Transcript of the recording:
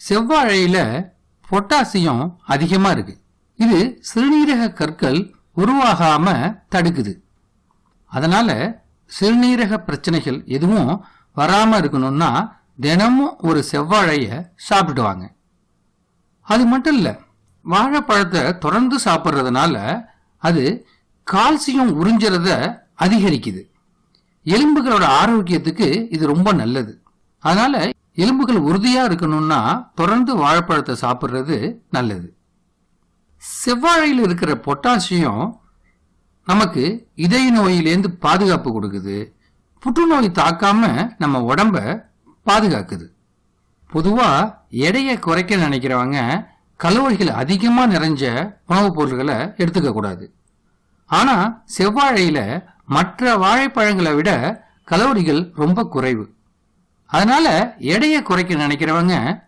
செவ்வாழையில potassium அதிகமா இருக்கு. இது சிறுநீரக கற்கள் உருவாகாம தடுக்குது. அதனால சிறுநீரக பிரச்சனைகள் எதுவும் வராம இருக்கணும்னா தினமும் ஒரு செவ்வாழைய சாப்பிட்டுடுவாங்க. அது மட்டும் இல்ல, வாழைப்பழத்தை தொடர்ந்து சாப்பிட்றதுனால அது கால்சியம் உறிஞ்சறத அதிகரிக்குது. எலும்புகளோட ஆரோக்கியத்துக்கு இது ரொம்ப நல்லது. அதனால எலும்புகள் உறுதியா இருக்கணும்னா தொடர்ந்து வாழைப்பழத்தை சாப்பிட்றது நல்லது. செவ்வாழையில் இருக்கிற பொட்டாசியம் நமக்கு இதய நோயிலேருந்து பாதுகாப்பு கொடுக்குது. புற்றுநோய் தாக்காம நம்ம உடம்ப பாதுகாக்குது. பொதுவா எடையை குறைக்க நினைக்கிறவங்க கலோரிகள் அதிகமா நிறைஞ்ச உணவுப் பொருட்களை எடுத்துக்க கூடாது. ஆனா செவ்வாழையில மற்ற வாழைப்பழங்களை விட கலோரிகள் ரொம்ப குறைவு. அதனால எடையை குறைக்க நினைக்கிறவங்க